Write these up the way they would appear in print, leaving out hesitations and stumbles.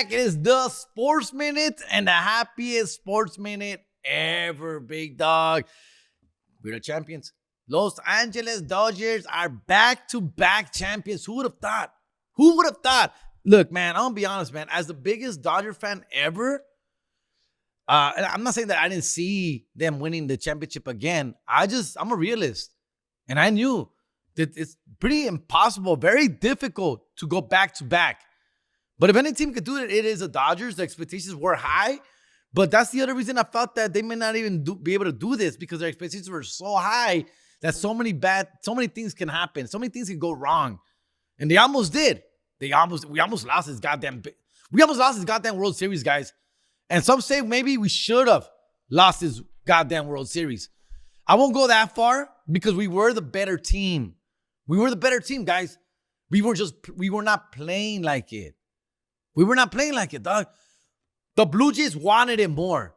back. It is the Sports Minute and the happiest Sports Minute ever, big dog. We're the champions. Los Angeles Dodgers are back-to-back champions. Who would have thought? Who would have thought? Look, man, I'm going to be honest, man. As the biggest Dodger fan ever, and I'm not saying that I didn't see them winning the championship again. I'm a realist. And I knew that it's pretty impossible, very difficult to go back-to-back. But if any team could do it, it is the Dodgers. The expectations were high. But that's the other reason I felt that they may not even be able to do this, because their expectations were so high that so many things can happen. So many things can go wrong. And they almost did. We almost lost this goddamn World Series, guys. And some say maybe we should have lost this goddamn World Series. I won't go that far because we were the better team. We were the better team, guys. We were not playing like it. We were not playing like it, dog. The Blue Jays wanted it more.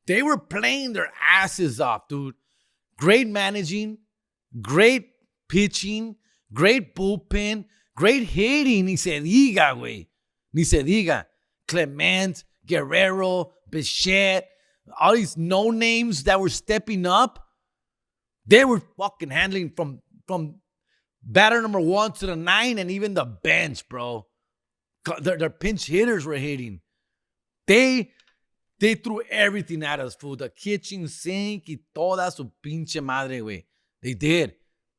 They were playing their asses off, dude. Great managing, great pitching, great bullpen, great hitting. Ni se diga, güey. Ni se diga. Clement, Guerrero, Bichette, all these no-names that were stepping up. They were fucking handling from batter number 1 to the 9 and even the bench, bro. Their pinch hitters were hitting. They threw everything at us, fool. The kitchen sink y toda su pinche madre, güey. They did.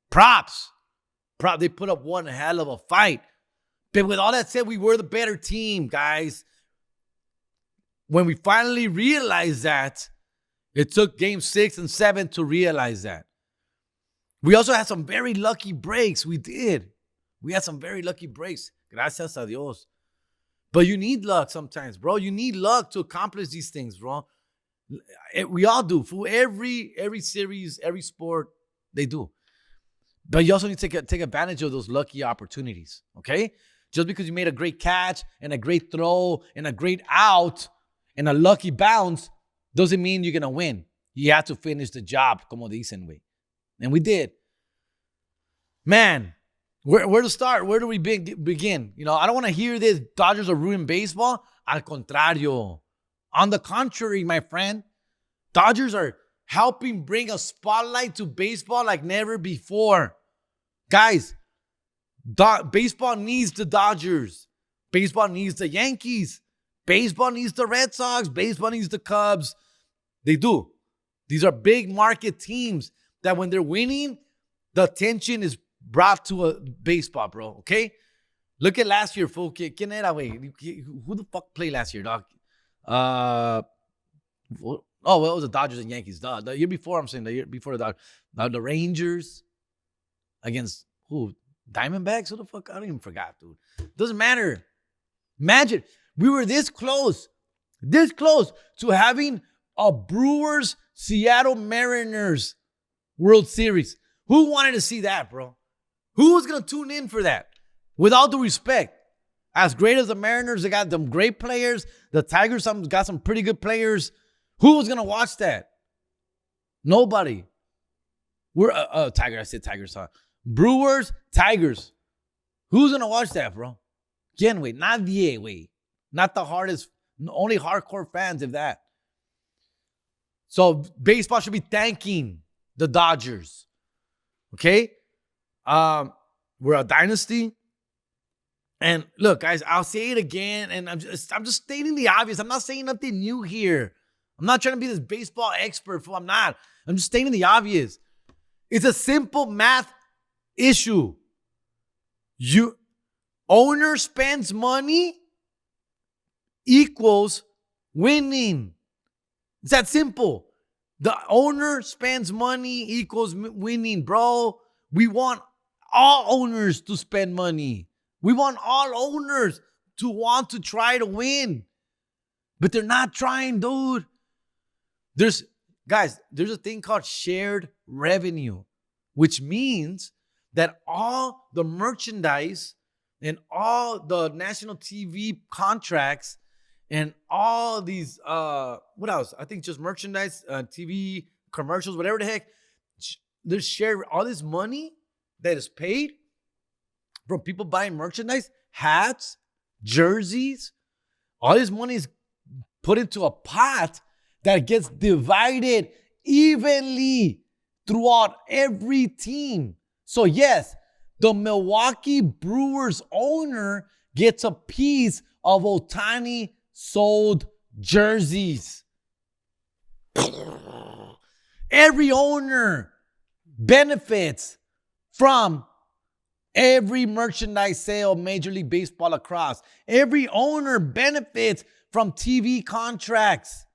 Props. They put up one hell of a fight. But with all that said, we were the better team, guys. When we finally realized that, it took game 6 and 7 to realize that. We also had some very lucky breaks. We did. We had some very lucky breaks. Gracias a Dios. But you need luck sometimes, bro. You need luck to accomplish these things, bro. We all do. For every series, every sport, they do. But you also need to take advantage of those lucky opportunities, okay? Just because you made a great catch and a great throw and a great out and a lucky bounce doesn't mean you're going to win. You have to finish the job, como dicen, güey. And we did. Man. Where to start? Where do we begin? You know, I don't want to hear this. Dodgers are ruining baseball. Al contrario. On the contrary, my friend, Dodgers are helping bring a spotlight to baseball like never before. Guys, baseball needs the Dodgers. Baseball needs the Yankees. Baseball needs the Red Sox. Baseball needs the Cubs. They do. These are big market teams that when they're winning, the attention is brought to a baseball, bro, okay? Look at last year, fool. ¿Quién era, güey? Who the fuck played last year, dog? Well, it was the Dodgers and Yankees. The year before, I'm saying, the year before the Dodgers. The Rangers against who? Diamondbacks? Who the fuck? I don't even forgot, dude. Doesn't matter. Imagine, we were this close to having a Brewers Seattle Mariners World Series. Who wanted to see that, bro? Who was going to tune in for that? With all due respect, as great as the Mariners, they got them great players. The Tigers got some pretty good players. Who was going to watch that? Nobody. We're Tiger. I said Tigers, huh? Brewers, Tigers. Who's going to watch that, bro? Again, wait. Nadie, wait. Not the hardest, only hardcore fans, if that. So baseball should be thanking the Dodgers. Okay? We're a dynasty. And look, guys, I'll say it again, and I'm just stating the obvious. I'm not saying nothing new here. I'm not trying to be this baseball expert. I'm not. I'm just stating the obvious. It's a simple math issue. Owner spends money equals winning. It's that simple. The owner spends money equals winning, bro. We want all owners to spend money. We want all owners to want to try to win. But they're not trying, dude. There's a thing called shared revenue, which means that all the merchandise and all the national TV contracts and all these, what else? I think just merchandise, TV, commercials, whatever the heck. There's shared, all this money that is paid from people buying merchandise, hats, jerseys, All this money is put into a pot that gets divided evenly throughout every team. So yes, the Milwaukee Brewers owner gets a piece of Ohtani sold jerseys. Every owner benefits from every merchandise sale, Major League Baseball across. Every owner benefits from TV contracts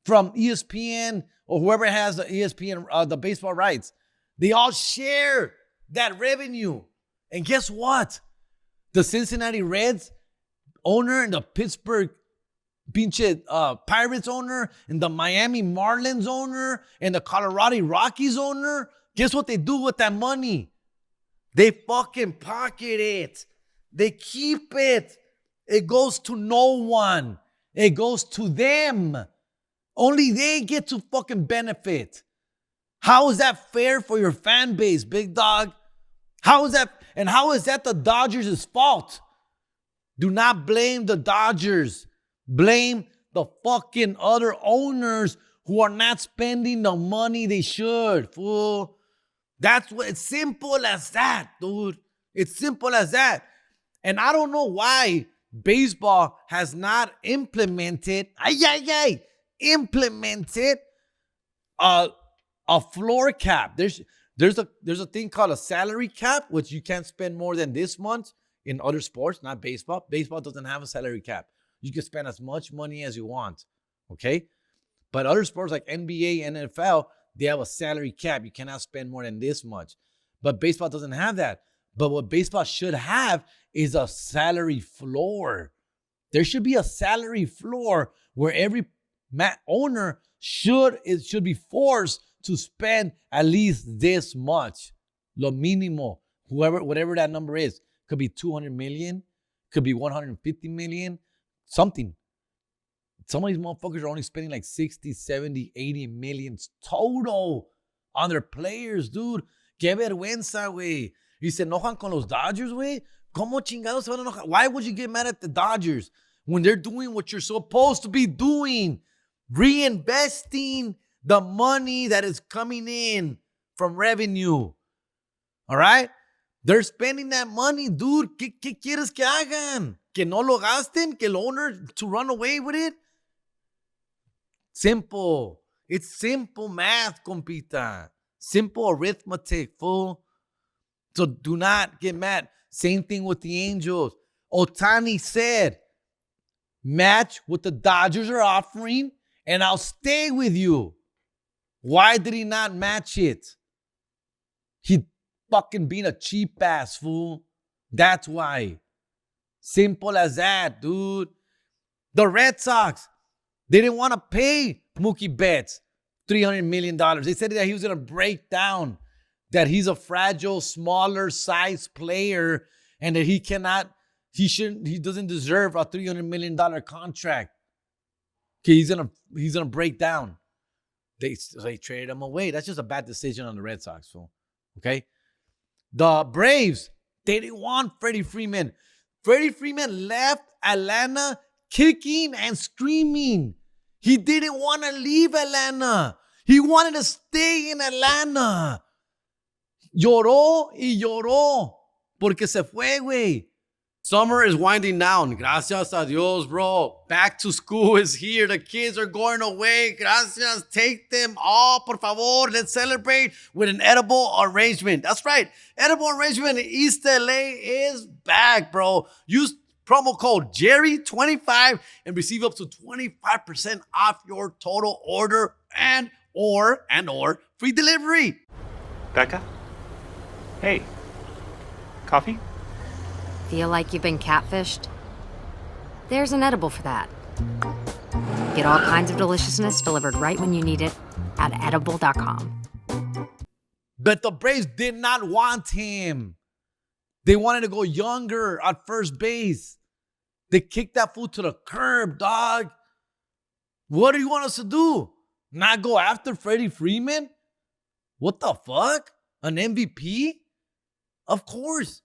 from ESPN or whoever has the ESPN, the baseball rights. They all share that revenue. And guess what? The Cincinnati Reds owner and the Pittsburgh Pirates owner and the Miami Marlins owner and the Colorado Rockies owner, guess what they do with that money? They fucking pocket it. They keep it. It goes to no one. It goes to them. Only they get to fucking benefit. How is that fair for your fan base, big dog? How is that? And how is that the Dodgers' fault? Do not blame the Dodgers. Blame the fucking other owners who are not spending the money they should, fool. That's what, it's simple as that, dude. It's simple as that. And I don't know why baseball has not implemented a floor cap. There's a thing called a salary cap, which you can't spend more than this much in other sports, not baseball. Baseball doesn't have a salary cap. You can spend as much money as you want, okay? But other sports like NBA, NFL, they have a salary cap. You cannot spend more than this much. But baseball doesn't have that. But what baseball should have is a salary floor. There should be a salary floor where every owner should be forced to spend at least this much. Lo mínimo, whatever that number is. Could be 200 million, could be 150 million, something. Some of these motherfuckers are only spending like 60, 70, 80 millions total on their players, dude. Qué vergüenza, güey. Y se enojan con los Dodgers, güey. ¿Cómo chingados se van a enojar? Why would you get mad at the Dodgers when they're doing what you're supposed to be doing? Reinvesting the money that is coming in from revenue. All right? They're spending that money, dude. ¿Qué quieres que hagan? ¿Que no lo gasten? ¿Que el owner to run away with it? Simple. It's simple math, compita. Simple arithmetic, fool. So do not get mad. Same thing with the Angels. Ohtani said, match what the Dodgers are offering, and I'll stay with you. Why did he not match it? He fucking being a cheap ass, fool. That's why. Simple as that, dude. The Red Sox, they didn't want to pay Mookie Betts $300 million. They said that he was going to break down, that he's a fragile, smaller size player, and that he doesn't deserve a $300 million contract. Okay, he's gonna break down. They traded him away. That's just a bad decision on the Red Sox, fool. Okay? The Braves, they didn't want Freddie Freeman. Freddie Freeman left Atlanta kicking and screaming. He didn't want to leave Atlanta. He wanted to stay in Atlanta. Lloró y lloró porque se fue, güey. Summer is winding down. Gracias a Dios, bro. Back to school is here. The kids are going away. Gracias. Take them all, por favor. Let's celebrate with an edible arrangement. That's right. Edible arrangement in East LA is back, bro. Use promo code Jerry25 and receive up to 25% off your total order and or free delivery. Becca? Hey. Coffee? Feel like you've been catfished? There's an edible for that. Get all kinds of deliciousness delivered right when you need it at edible.com. But the Braves did not want him. They wanted to go younger at first base. They kicked that fool to the curb, dog. What do you want us to do? Not go after Freddie Freeman? What the fuck? An MVP? Of course.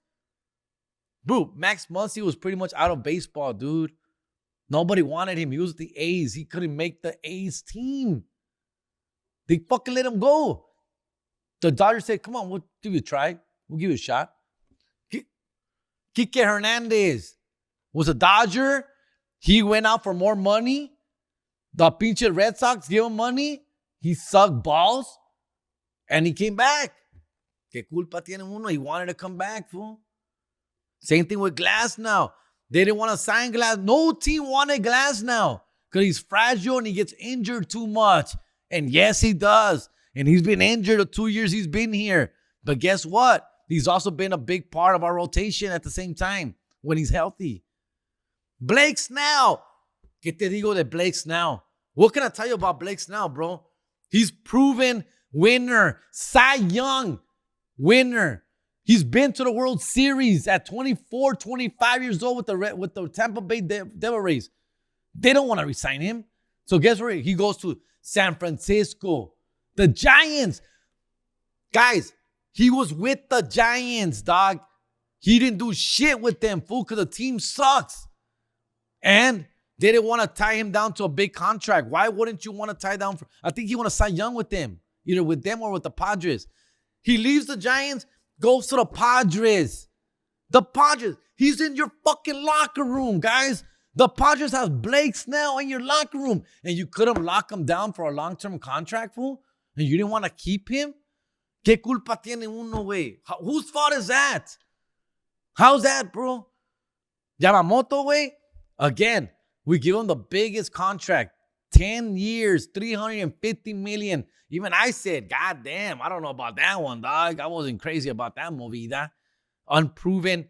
Bro, Max Muncy was pretty much out of baseball, dude. Nobody wanted him. He was the A's. He couldn't make the A's team. They fucking let him go. The Dodgers said, come on, we'll give you a try. We'll give you a shot. Kike Hernandez was a Dodger. He went out for more money. The pinche Red Sox gave him money. He sucked balls. And he came back. ¿Qué culpa tiene uno? He wanted to come back, fool. Same thing with Glass now. They didn't want to sign Glass. No team wanted Glass now because he's fragile and he gets injured too much. And yes, he does. And he's been injured the 2 years he's been here. But guess what? He's also been a big part of our rotation at the same time when he's healthy. Blake Snell. ¿Qué te digo de Blake Snell? What can I tell you about Blake Snell, bro? He's proven winner. Cy Young winner. He's been to the World Series at 24, 25 years old with the Tampa Bay Devil Rays. They don't want to resign him. So guess where he goes to? San Francisco. The Giants. Guys, he was with the Giants, dog. He didn't do shit with them, fool, because the team sucks. And they didn't want to tie him down to a big contract. Why wouldn't you want to tie down? I think he want to sign Young with them, either with them or with the Padres. He leaves the Giants, goes to the Padres. The Padres. He's in your fucking locker room, guys. The Padres have Blake Snell in your locker room. And you couldn't lock him down for a long-term contract, fool? And you didn't want to keep him? ¿Qué culpa tiene uno, güey? Whose fault is that? How's that, bro? Yamamoto, güey? Again, we give him the biggest contract. 10 years, $350 million. Even I said, God damn, I don't know about that one, dog. I wasn't crazy about that movida. Unproven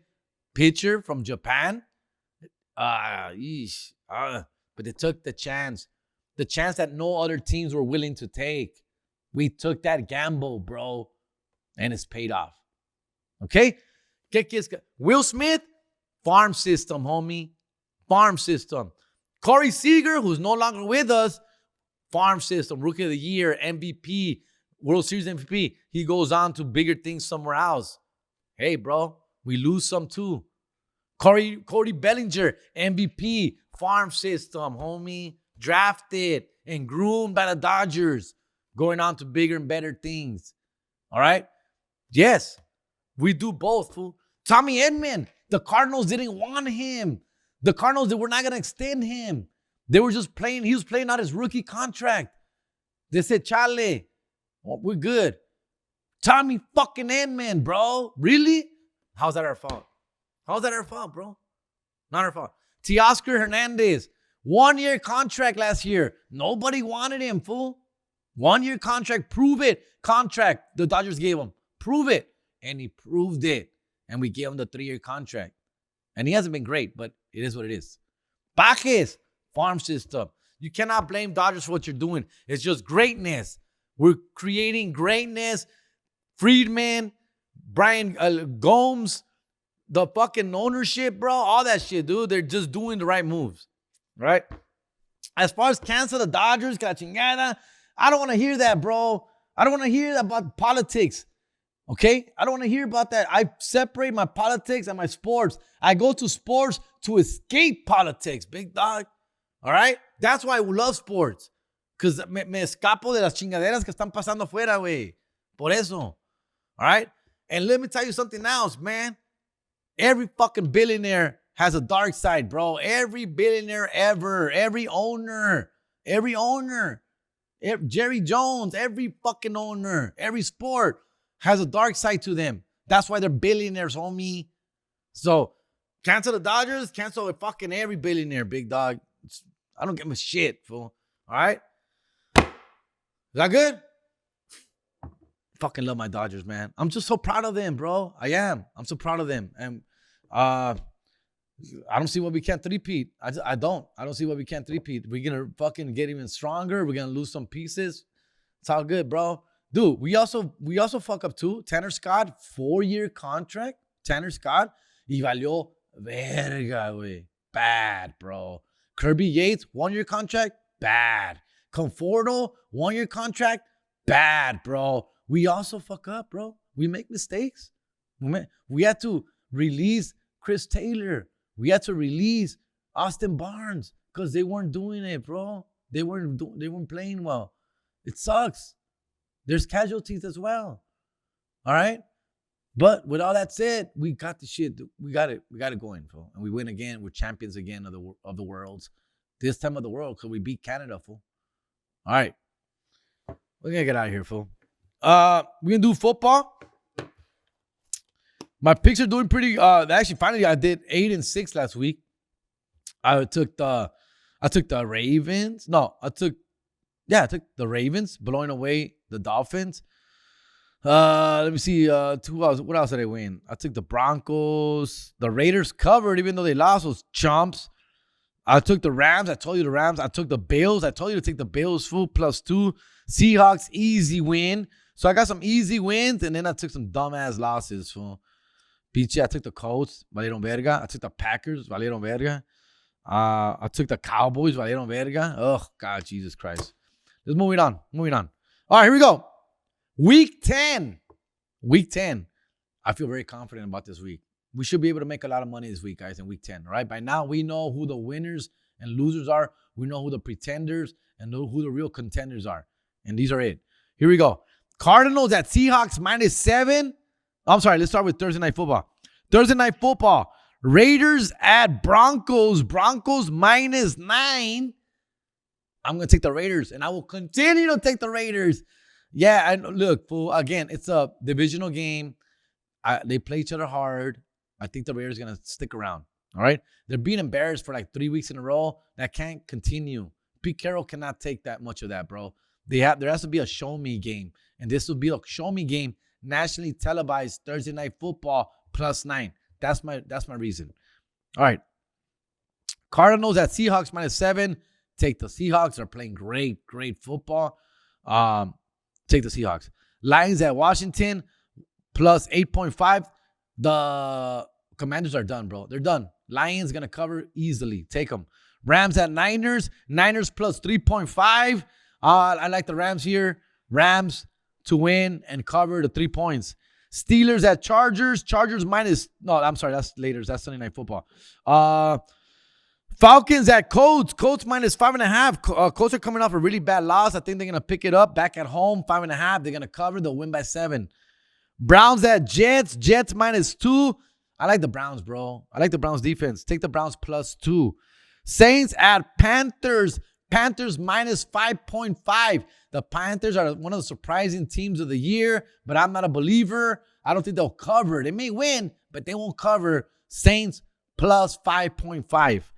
pitcher from Japan. But they took the chance. The chance that no other teams were willing to take. We took that gamble, bro. And it's paid off. Okay? Will Smith, farm system, homie. Farm system. Corey Seager, who's no longer with us, farm system, Rookie of the Year, MVP, World Series MVP. He goes on to bigger things somewhere else. Hey, bro, we lose some too. Cody Bellinger, MVP, farm system, homie. Drafted and groomed by the Dodgers. Going on to bigger and better things. All right? Yes, we do both, fool. Tommy Edman, the Cardinals didn't want him. The Cardinals, they were not going to extend him. They were just playing. He was playing out his rookie contract. They said, Chale, we're good. Tommy fucking Edman, bro. Really? How's that our fault? How's that our fault, bro? Not our fault. Teoscar Hernandez, 1-year contract last year. Nobody wanted him, fool. 1-year contract. Prove it. Contract the Dodgers gave him. Prove it. And he proved it. And we gave him the 3-year contract. And he hasn't been great, but it is what it is. Bajes, farm system. You cannot blame Dodgers for what you're doing. It's just greatness. We're creating greatness. Friedman, Brian Gomes, the fucking ownership, bro. All that shit, dude. They're just doing the right moves. Right? As far as cancel the Dodgers, que la chingada, I don't want to hear that, bro. I don't want to hear about politics. Okay? I don't want to hear about that. I separate my politics and my sports. I go to sports to escape politics, big dog. All right? That's why I love sports. Because me escapo de las chingaderas que están pasando afuera, güey. Por eso. All right? And let me tell you something else, man. Every fucking billionaire has a dark side, bro. Every billionaire ever. Every owner. Jerry Jones, every fucking owner, every sport has a dark side to them. That's why they're billionaires, homie. So, cancel the Dodgers, cancel fucking every billionaire, big dog. I don't give a shit, fool. All right? Is that good? Fucking love my Dodgers, man. I'm just so proud of them, bro. I am. I'm so proud of them. And I don't see what we can't three-peat. I don't see what we can't three-peat. We're going to fucking get even stronger. We're going to lose some pieces. It's all good, bro. Dude, we also fuck up too. Tanner Scott, 4-year contract. Tanner Scott, y valió verga, güey. Bad, bro. Kirby Yates, 1-year contract. Bad. Conforto, 1-year contract. Bad, bro. We also fuck up, bro. We make mistakes. We had to release Chris Taylor. We had to release Austin Barnes. Because they weren't doing it, bro. They weren't playing well. It sucks. There's casualties as well. All right? But with all that said, we got the shit. We got it going, fool. And we win again. We're champions again of the worlds. This time of the world, because we beat Canada, fool. All right. We're going to get out of here, fool. We're going to do football. My picks are doing pretty. Actually, finally, I did 8-6 last week. I took the Ravens. No, I took the Ravens blowing away the Dolphins. Let me see. What else did I win? I took the Broncos. The Raiders covered, even though they lost, those chumps. I took the Rams. I told you the Rams. I took the Bills. I told you to take the Bills full +2. Seahawks, easy win. So I got some easy wins, and then I took some dumbass losses. Fool. Piche, I took the Colts, valieron verga. I took the Packers, valieron verga. I took the Cowboys, valieron verga. Oh, God, Jesus Christ. Let's move on. All right, here we go. Week 10. I feel very confident about this week. We should be able to make a lot of money this week, guys, in week 10, all right? By now, we know who the winners and losers are. We know who the pretenders and know who the real contenders are. And these are it. Here we go. Cardinals at Seahawks -7. I'm sorry, let's start with Thursday Night Football. Raiders at Broncos. Broncos -9. I'm going to take the Raiders, and I will continue to take the Raiders. Yeah, and look, fool, again, it's a divisional game. They play each other hard. I think the Raiders are going to stick around, all right? They're being embarrassed for like 3 weeks in a row. That can't continue. Pete Carroll cannot take that much of that, bro. There has to be a show-me game, and this will be a show-me game, nationally televised Thursday Night Football +9. That's my reason. All right. Cardinals at Seahawks -7. Take the Seahawks. They're playing great football. Take the Seahawks. Lions at Washington +8.5. The Commanders are done, bro. They're done. Lions going to cover easily. Take them. Rams at Niners. Niners +3.5. I like the Rams here. Rams to win and cover the 3 points. Steelers at Chargers. Chargers that's later. That's Sunday Night Football. Falcons at Colts. Colts -5.5. Colts are coming off a really bad loss. I think they're going to pick it up back at home. 5.5. They're going to cover. They'll win by 7. Browns at Jets. Jets -2. I like the Browns, bro. I like the Browns defense. Take the Browns +2. Saints at Panthers. Panthers -5.5. The Panthers are one of the surprising teams of the year, but I'm not a believer. I don't think they'll cover. They may win, but they won't cover. Saints +5.5.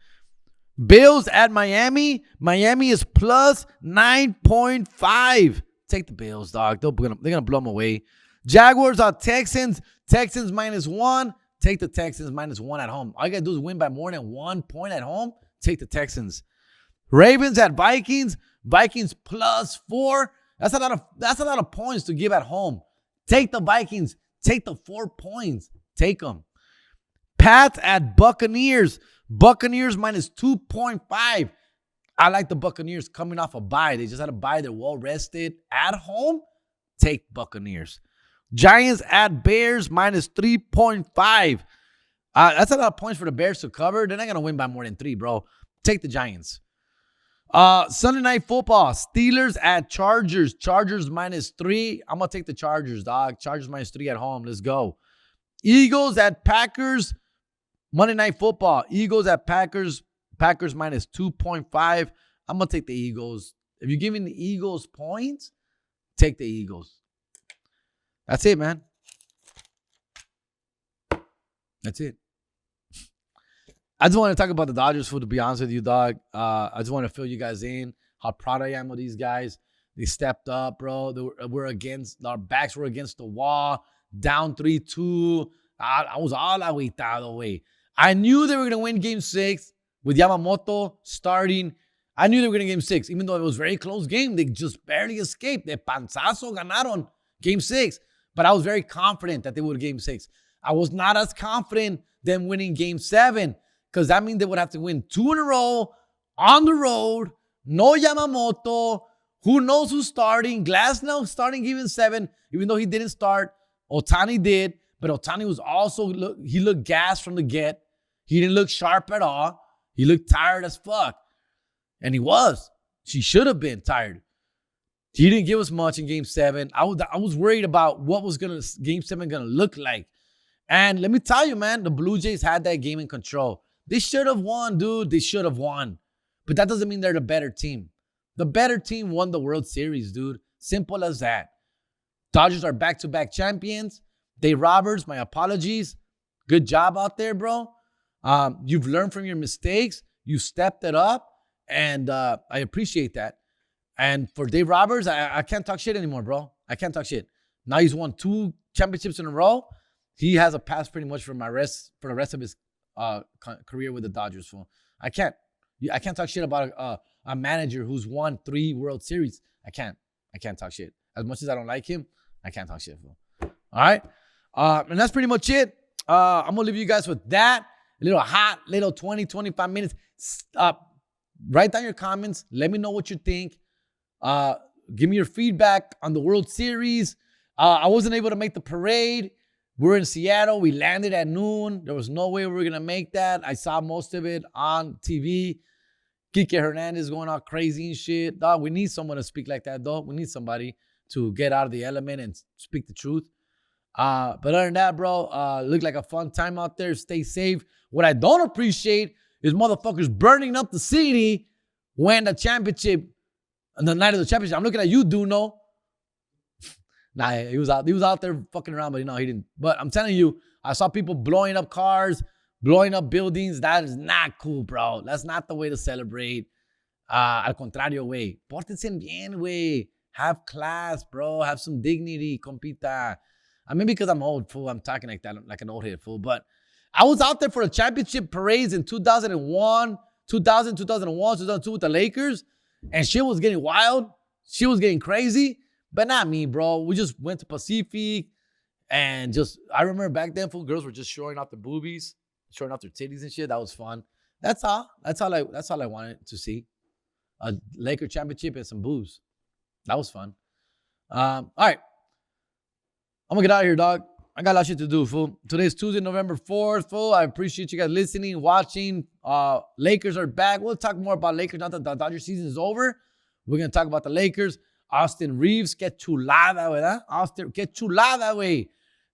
Bills at Miami. Miami is +9.5. Take the Bills, dog. They're gonna blow them away. Jaguars at Texans. Texans -1. Take the Texans -1 at home. All you gotta do is win by more than 1 point at home. Take the Texans. Ravens at Vikings. Vikings +4. That's a lot of points to give at home. Take the Vikings. Take the 4 points. Take them. Pats at Buccaneers. Buccaneers -2.5. I like the Buccaneers coming off a bye. They just had a bye. They're well rested at home. Take Buccaneers. Giants at Bears -3.5. That's a lot of points for the Bears to cover. They're not going to win by more than 3, bro. Take the Giants. Sunday Night Football. Steelers at Chargers. Chargers -3. I'm going to take the Chargers, dog. Chargers -3 at home. Let's go. Eagles at Packers. Monday Night Football. Eagles at Packers. Packers -2.5. I'm going to take the Eagles. If you're giving the Eagles points, take the Eagles. That's it, man. That's it. I just want to talk about the Dodgers, to be honest with you, dog. I just want to fill you guys in how proud I am of these guys. They stepped up, bro. Our backs were against the wall, down 3-2. I was all aguitado, way. I knew they were going to win Game 6 with Yamamoto starting. I knew they were going to Game 6, even though it was a very close game. They just barely escaped. De panzazo ganaron Game 6. But I was very confident that they would Game 6. I was not as confident them winning Game 7, because that means they would have to win 2 in a row on the road. No Yamamoto. Who knows who's starting? Glasnow starting Game 7, even though he didn't start. Ohtani did, but Ohtani was also, he looked gassed from the get. He didn't look sharp at all. He looked tired as fuck. And he was. She should have been tired. He didn't give us much in Game 7. I was worried about what was Game 7 gonna look like. And let me tell you, man, the Blue Jays had that game in control. They should have won, dude. They should have won. But that doesn't mean they're the better team. The better team won the World Series, dude. Simple as that. Dodgers are back-to-back champions. Dave Roberts, my apologies. Good job out there, bro. You've learned from your mistakes. You stepped it up. And I appreciate that. And for Dave Roberts, I can't talk shit anymore, bro. I can't talk shit. Now he's won 2 championships in a row. He has a pass pretty much for the rest of his career with the Dodgers. Fool. I can't talk shit about a manager who's won 3 World Series. I can't talk shit. As much as I don't like him, I can't talk shit. Fool. All right, and that's pretty much it. I'm gonna leave you guys with that. A little 20, 25 minutes. Write down your comments. Let me know what you think. Give me your feedback on the World Series. I wasn't able to make the parade. We're in Seattle. We landed at noon. There was no way we were going to make that. I saw most of it on TV. Kike Hernandez going all crazy and shit. Dog, we need someone to speak like that, dog. We need somebody to get out of the element and speak the truth. But other than that, bro, looked like a fun time out there. Stay safe. What I don't appreciate is motherfuckers burning up the city when the championship, on the night of the championship. I'm looking at you, Duno. Nah, he was out there fucking around, but no, he didn't. But I'm telling you, I saw people blowing up cars, blowing up buildings. That is not cool, bro. That's not the way to celebrate. Al contrario, way. Pórtense bien, way. Have class, bro. Have some dignity, compita. I mean, because I'm old, fool. I'm talking like that, like an old head, fool. But I was out there for the championship parades in 2001, 2002 with the Lakers. And shit was getting wild. Shit was getting crazy. But not me, bro. We just went to Pacific. And I remember back then, fool, girls were just showing off their boobies, showing off their titties and shit. That was fun. That's all I wanted to see. A Laker championship and some boobs. That was fun. All right. I'm going to get out of here, dog. I got a lot of shit to do, fool. Today's Tuesday, November 4th, fool. I appreciate you guys listening, watching. Lakers are back. We'll talk more about Lakers now that the Dodger season is over. We're going to talk about the Lakers. Austin Reeves, que chulada, ¿verdad? Austin, que chulada, way.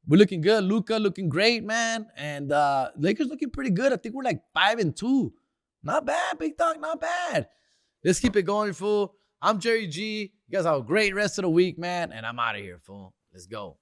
We're looking good. Luka looking great, man. And Lakers looking pretty good. I think we're like 5-2. Not bad, big dog. Not bad. Let's keep it going, fool. I'm Jerry G. You guys have a great rest of the week, man. And I'm out of here, fool. Let's go.